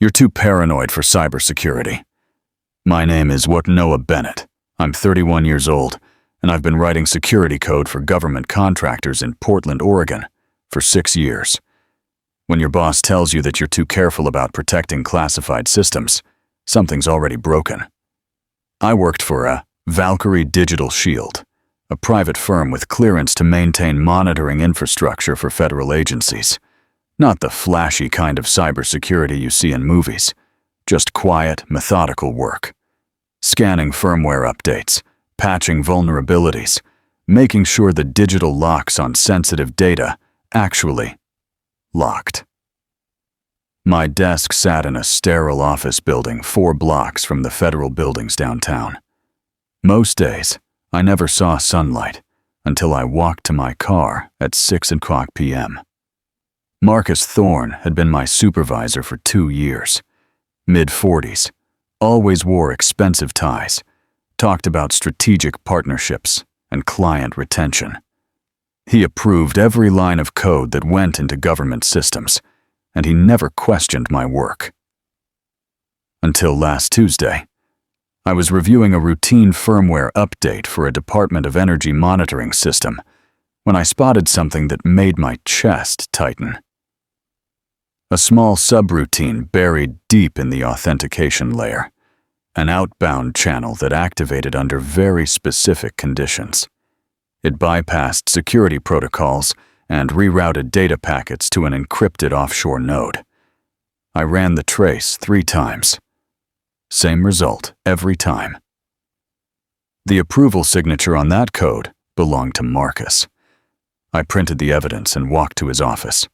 You're too paranoid for cybersecurity. My name is Noah Bennett. I'm 31 years old, and I've been writing security code for government contractors in Portland, Oregon, for 6 years. When your boss tells you that you're too careful about protecting classified systems, something's already broken. I worked for a Valkyrie Digital Shield, a private firm with clearance to maintain monitoring infrastructure for federal agencies. Not the flashy kind of cybersecurity you see in movies, just quiet, methodical work. Scanning firmware updates, patching vulnerabilities, making sure the digital locks on sensitive data actually locked. My desk sat in a sterile office building 4 blocks from the federal buildings downtown. Most days, I never saw sunlight until I walked to my car at 6:00 p.m. Marcus Thorne had been my supervisor for 2 years. Mid-40s, always wore expensive ties, talked about strategic partnerships and client retention. He approved every line of code that went into government systems, and he never questioned my work. Until last Tuesday, I was reviewing a routine firmware update for a Department of Energy monitoring system when I spotted something that made my chest tighten. A small subroutine buried deep in the authentication layer, an outbound channel that activated under very specific conditions. It bypassed security protocols and rerouted data packets to an encrypted offshore node. I ran the trace 3 times. Same result every time. The approval signature on that code belonged to Marcus. I printed the evidence and walked to his office.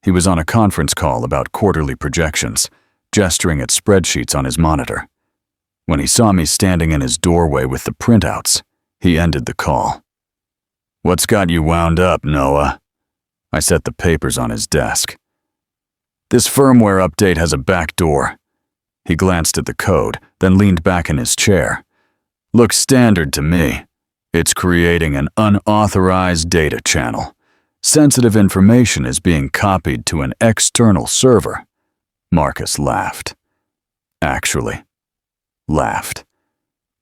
He was on a conference call about quarterly projections, gesturing at spreadsheets on his monitor. When he saw me standing in his doorway with the printouts, he ended the call. "What's got you wound up, Noah?" I set the papers on his desk. "This firmware update has a backdoor." He glanced at the code, then leaned back in his chair. "Looks standard to me. It's creating an unauthorized data channel. Sensitive information is being copied to an external server." Marcus laughed. Actually, laughed.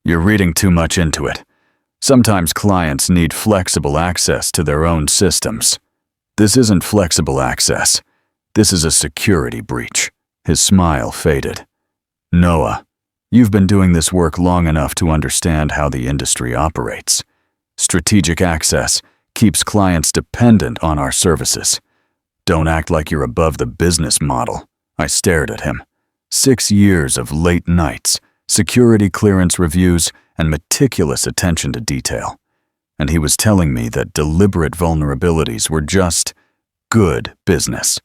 "You're reading too much into it. Sometimes clients need flexible access to their own systems. This isn't flexible access. This is a security breach." His smile faded. "Noah, you've been doing this work long enough to understand how the industry operates. Strategic access keeps clients dependent on our services. Don't act like you're above the business model." I stared at him. 6 years of late nights, security clearance reviews, and meticulous attention to detail. And he was telling me that deliberate vulnerabilities were just good business.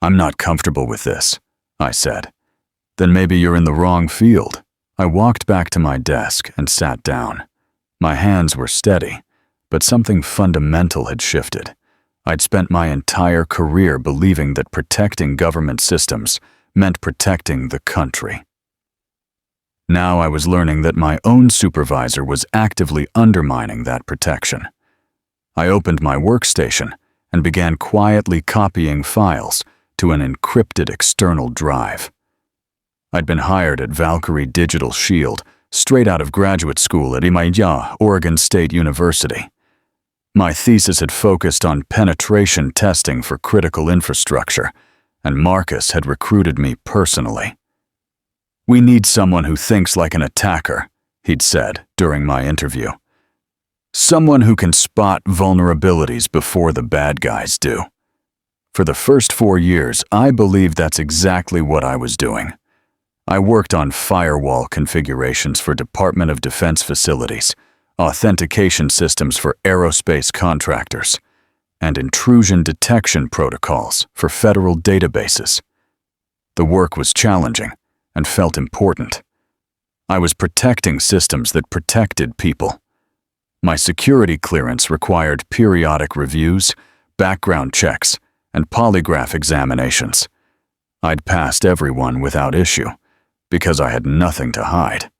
"I'm not comfortable with this," I said. "Then maybe you're in the wrong field." I walked back to my desk and sat down. My hands were steady, but something fundamental had shifted. I'd spent my entire career believing that protecting government systems meant protecting the country. Now I was learning that my own supervisor was actively undermining that protection. I opened my workstation and began quietly copying files to an encrypted external drive. I'd been hired at Valkyrie Digital Shield straight out of graduate school at Oregon State University. My thesis had focused on penetration testing for critical infrastructure, and Marcus had recruited me personally. "We need someone who thinks like an attacker," he'd said during my interview. "Someone who can spot vulnerabilities before the bad guys do." For the first 4 years, I believed that's exactly what I was doing. I worked on firewall configurations for Department of Defense facilities, authentication systems for aerospace contractors, and intrusion detection protocols for federal databases. The work was challenging and felt important. I was protecting systems that protected people. My security clearance required periodic reviews, background checks, and polygraph examinations. I'd passed everyone without issue because I had nothing to hide.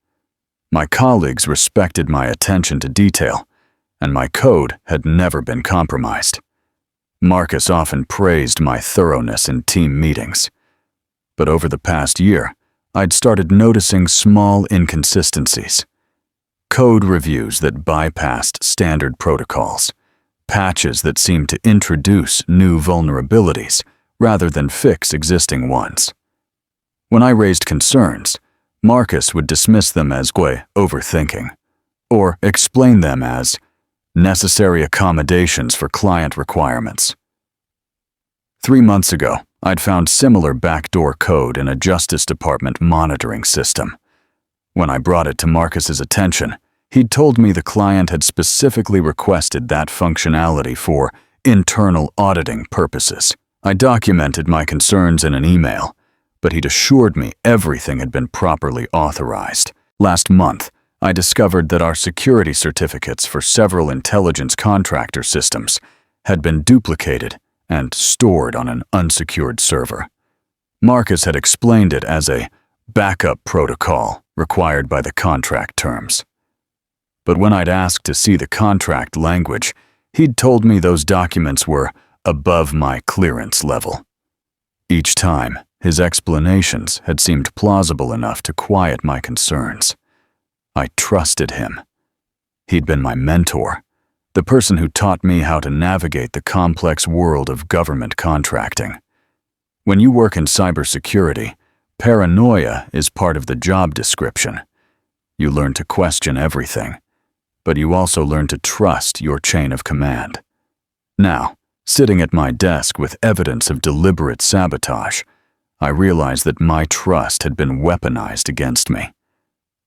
My colleagues respected my attention to detail, and my code had never been compromised. Marcus often praised my thoroughness in team meetings. But over the past year, I'd started noticing small inconsistencies. Code reviews that bypassed standard protocols, patches that seemed to introduce new vulnerabilities rather than fix existing ones. When I raised concerns, Marcus would dismiss them as overthinking, or explain them as necessary accommodations for client requirements. 3 months ago, I'd found similar backdoor code in a Justice Department monitoring system. When I brought it to Marcus's attention, he'd told me the client had specifically requested that functionality for internal auditing purposes. I documented my concerns in an email, but he'd assured me everything had been properly authorized. Last month, I discovered that our security certificates for several intelligence contractor systems had been duplicated and stored on an unsecured server. Marcus had explained it as a backup protocol required by the contract terms. But when I'd asked to see the contract language, he'd told me those documents were above my clearance level. Each time, his explanations had seemed plausible enough to quiet my concerns. I trusted him. He'd been my mentor, the person who taught me how to navigate the complex world of government contracting. When you work in cybersecurity, paranoia is part of the job description. You learn to question everything, but you also learn to trust your chain of command. Now, sitting at my desk with evidence of deliberate sabotage, I realized that my trust had been weaponized against me.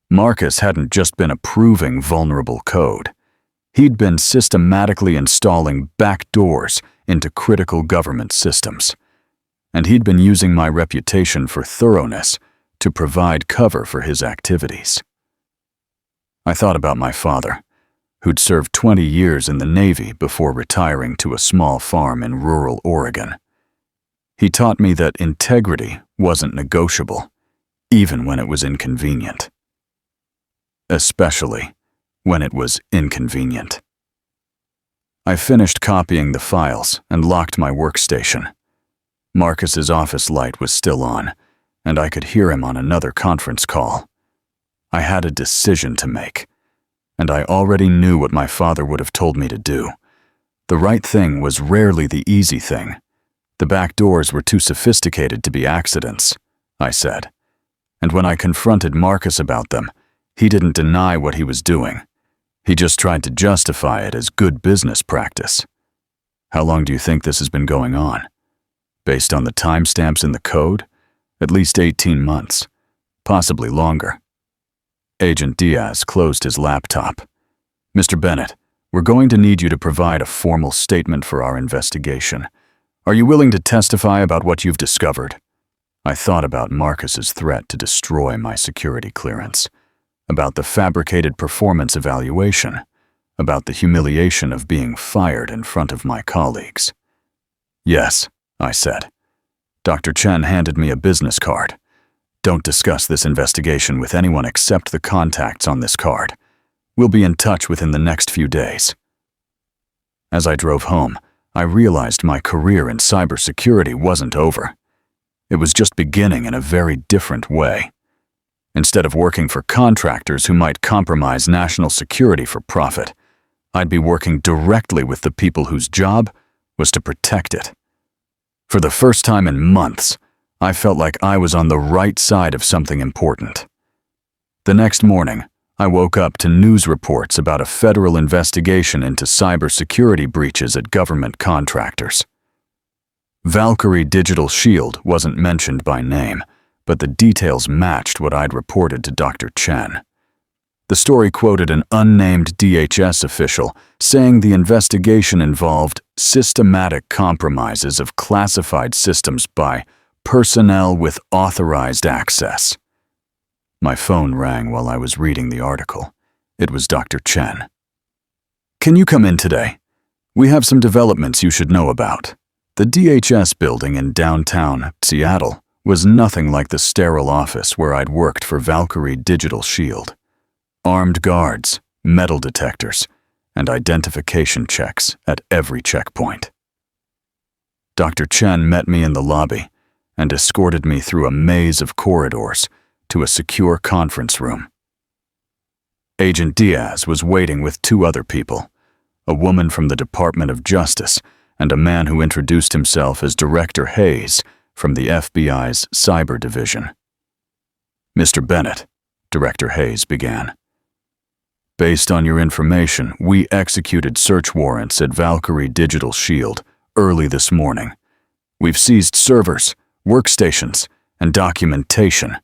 Marcus hadn't just been approving vulnerable code. He'd been systematically installing backdoors into critical government systems. And he'd been using my reputation for thoroughness to provide cover for his activities. I thought about my father, who'd served 20 years in the Navy before retiring to a small farm in rural Oregon. He taught me that integrity wasn't negotiable, even when it was inconvenient. Especially when it was inconvenient. I finished copying the files and locked my workstation. Marcus's office light was still on, and I could hear him on another conference call. I had a decision to make, and I already knew what my father would have told me to do. The right thing was rarely the easy thing. The back doors were too sophisticated to be accidents, I said. And when I confronted Marcus about them, he didn't deny what he was doing. He just tried to justify it as good business practice. How long do you think this has been going on? Based on the timestamps in the code, at least 18 months, possibly longer. Agent Diaz closed his laptop. Mr. Bennett, we're going to need you to provide a formal statement for our investigation. Are you willing to testify about what you've discovered? I thought about Marcus's threat to destroy my security clearance, about the fabricated performance evaluation, about the humiliation of being fired in front of my colleagues. Yes, I said. Dr. Chen handed me a business card. Don't discuss this investigation with anyone except the contacts on this card. We'll be in touch within the next few days. As I drove home, I realized my career in cybersecurity wasn't over. It was just beginning in a very different way. Instead of working for contractors who might compromise national security for profit, I'd be working directly with the people whose job was to protect it. For the first time in months, I felt like I was on the right side of something important. The next morning, I woke up to news reports about a federal investigation into cybersecurity breaches at government contractors. Valkyrie Digital Shield wasn't mentioned by name, but the details matched what I'd reported to Dr. Chen. The story quoted an unnamed DHS official saying the investigation involved systematic compromises of classified systems by personnel with authorized access. My phone rang while I was reading the article. It was Dr. Chen. Can you come in today? We have some developments you should know about. The DHS building in downtown Seattle was nothing like the sterile office where I'd worked for Valkyrie Digital Shield. Armed guards, metal detectors, and identification checks at every checkpoint. Dr. Chen met me in the lobby, and escorted me through a maze of corridors to a secure conference room. Agent Diaz was waiting with two other people, a woman from the Department of Justice and a man who introduced himself as Director Hayes from the FBI's Cyber Division. "Mr. Bennett," Director Hayes began, "based on your information, we executed search warrants at Valkyrie Digital Shield early this morning. We've seized servers, workstations, and documentation.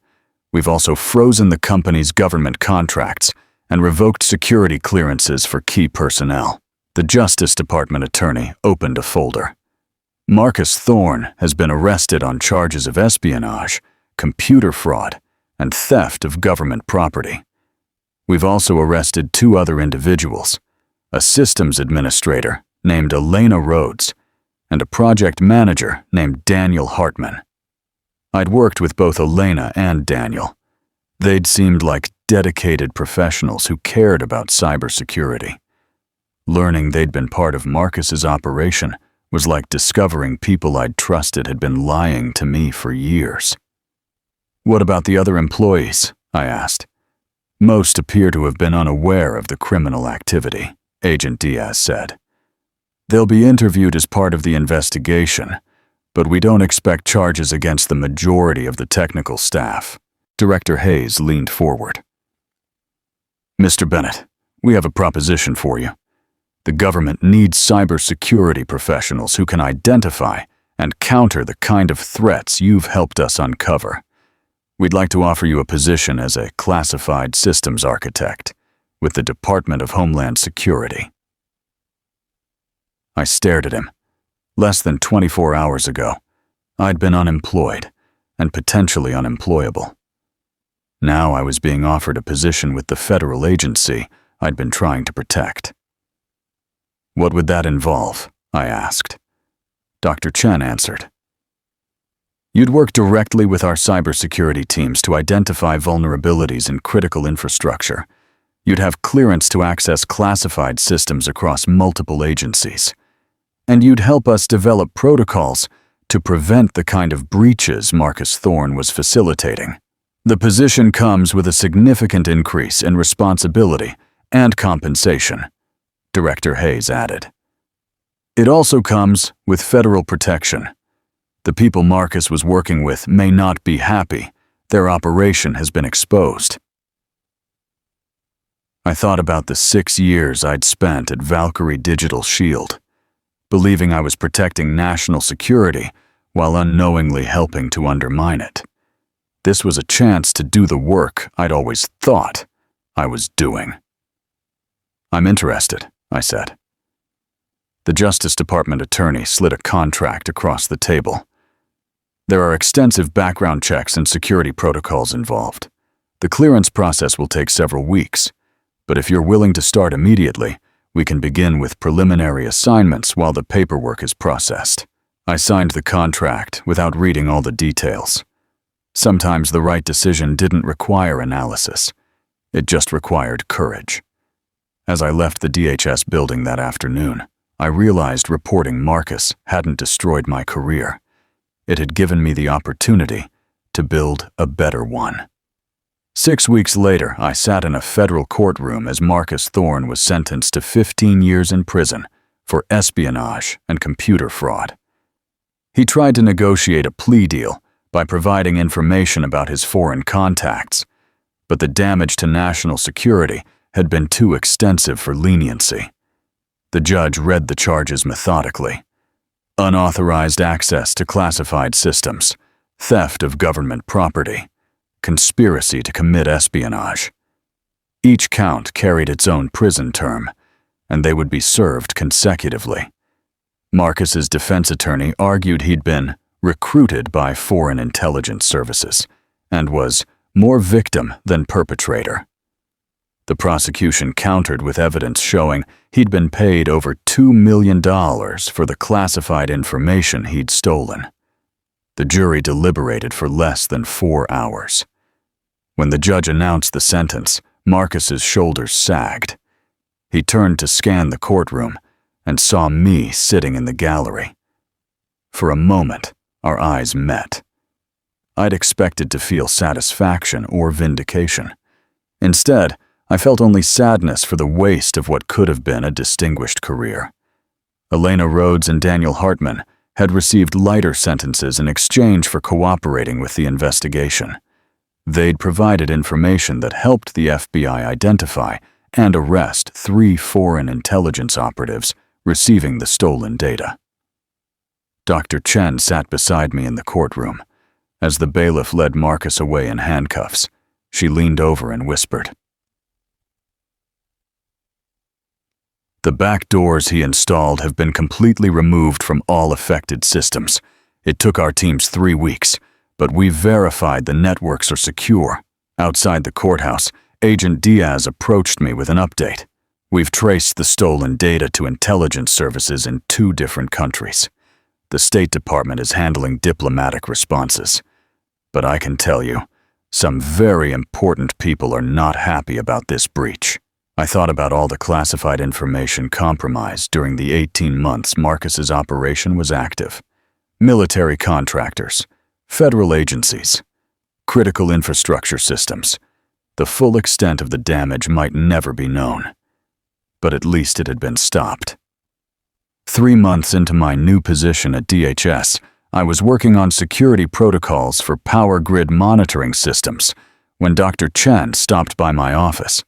We've also frozen the company's government contracts and revoked security clearances for key personnel." The Justice Department attorney opened a folder. "Marcus Thorne has been arrested on charges of espionage, computer fraud, and theft of government property. We've also arrested two other individuals, a systems administrator named Elena Rhodes and a project manager named Daniel Hartman. I'd worked with both Elena and Daniel. They'd seemed like dedicated professionals who cared about cybersecurity. Learning they'd been part of Marcus's operation was like discovering people I'd trusted had been lying to me for years." "What about the other employees?" I asked. "Most appear to have been unaware of the criminal activity," Agent Diaz said. "They'll be interviewed as part of the investigation, but we don't expect charges against the majority of the technical staff." Director Hayes leaned forward. "Mr. Bennett, we have a proposition for you. The government needs cybersecurity professionals who can identify and counter the kind of threats you've helped us uncover. We'd like to offer you a position as a classified systems architect with the Department of Homeland Security." I stared at him. Less than 24 hours ago, I'd been unemployed and potentially unemployable. Now I was being offered a position with the federal agency I'd been trying to protect. "What would that involve?" I asked. Dr. Chen answered. "You'd work directly with our cybersecurity teams to identify vulnerabilities in critical infrastructure. You'd have clearance to access classified systems across multiple agencies. And you'd help us develop protocols to prevent the kind of breaches Marcus Thorne was facilitating. The position comes with a significant increase in responsibility and compensation," Director Hayes added. "It also comes with federal protection. The people Marcus was working with may not be happy. Their operation has been exposed." I thought about the 6 years I'd spent at Valkyrie Digital Shield, believing I was protecting national security while unknowingly helping to undermine it. This was a chance to do the work I'd always thought I was doing. "I'm interested," I said. The Justice Department attorney slid a contract across the table. "There are extensive background checks and security protocols involved. The clearance process will take several weeks, but if you're willing to start immediately, we can begin with preliminary assignments while the paperwork is processed." I signed the contract without reading all the details. Sometimes the right decision didn't require analysis. It just required courage. As I left the DHS building that afternoon, I realized reporting Marcus hadn't destroyed my career. It had given me the opportunity to build a better one. 6 weeks later, I sat in a federal courtroom as Marcus Thorne was sentenced to 15 years in prison for espionage and computer fraud. He tried to negotiate a plea deal by providing information about his foreign contacts, but the damage to national security had been too extensive for leniency. The judge read the charges methodically: unauthorized access to classified systems, theft of government property, conspiracy to commit espionage. Each count carried its own prison term, and they would be served consecutively. Marcus's defense attorney argued he'd been recruited by foreign intelligence services and was more victim than perpetrator. The prosecution countered with evidence showing he'd been paid over $2 million for the classified information he'd stolen. The jury deliberated for less than 4 hours. When the judge announced the sentence, Marcus's shoulders sagged. He turned to scan the courtroom and saw me sitting in the gallery. For a moment, our eyes met, I'd expected to feel satisfaction or vindication. Instead, I felt only sadness for the waste of what could have been a distinguished career. Elena Rhodes and Daniel Hartman had received lighter sentences in exchange for cooperating with the investigation. They'd provided information that helped the FBI identify and arrest 3 foreign intelligence operatives receiving the stolen data. Dr. Chen sat beside me in the courtroom. As the bailiff led Marcus away in handcuffs, she leaned over and whispered, "The backdoors he installed have been completely removed from all affected systems. It took our teams 3 weeks, but we've verified the networks are secure. Outside the courthouse, Agent Diaz approached me with an update. We've traced the stolen data to intelligence services in 2 different countries. The State Department is handling diplomatic responses. But I can tell you, some very important people are not happy about this breach." I thought about all the classified information compromised during the 18 months Marcus's operation was active. Military contractors, federal agencies, critical infrastructure systems. The full extent of the damage might never be known. But at least it had been stopped. 3 months into my new position at DHS, I was working on security protocols for power grid monitoring systems when Dr. Chen stopped by my office.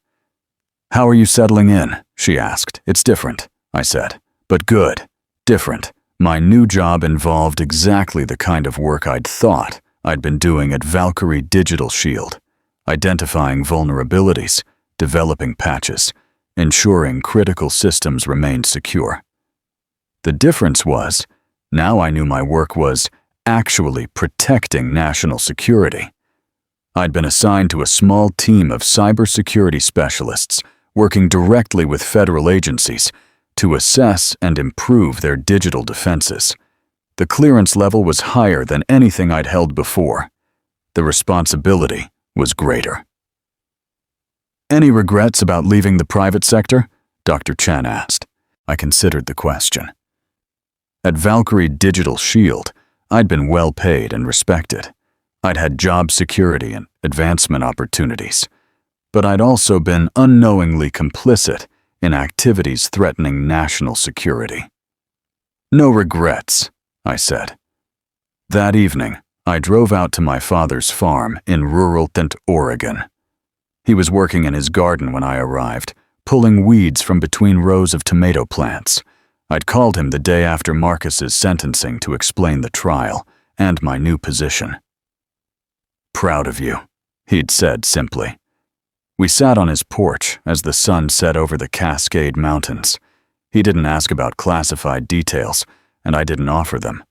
"How are you settling in?" she asked. "It's different," I said. "But good. Different." My new job involved exactly the kind of work I'd thought I'd been doing at Valkyrie Digital Shield, identifying vulnerabilities, developing patches, ensuring critical systems remained secure. The difference was, now I knew my work was actually protecting national security. I'd been assigned to a small team of cybersecurity specialists working directly with federal agencies to assess and improve their digital defenses. The clearance level was higher than anything I'd held before. The responsibility was greater. "Any regrets about leaving the private sector?" Dr. Chen asked. I considered the question. At Valkyrie Digital Shield, I'd been well paid and respected. I'd had job security and advancement opportunities. But I'd also been unknowingly complicit in activities threatening national security. "No regrets," I said. That evening, I drove out to my father's farm in rural Oregon. He was working in his garden when I arrived, pulling weeds from between rows of tomato plants. I'd called him the day after Marcus's sentencing to explain the trial and my new position. "Proud of you," he'd said simply. We sat on his porch as the sun set over the Cascade Mountains. He didn't ask about classified details, and I didn't offer them.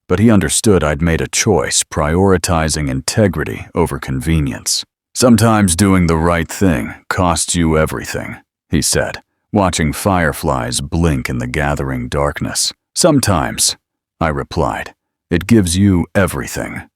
But he understood I'd made a choice prioritizing integrity over convenience. "Sometimes doing the right thing costs you everything," he said, watching fireflies blink in the gathering darkness. "Sometimes," I replied, "it gives you everything."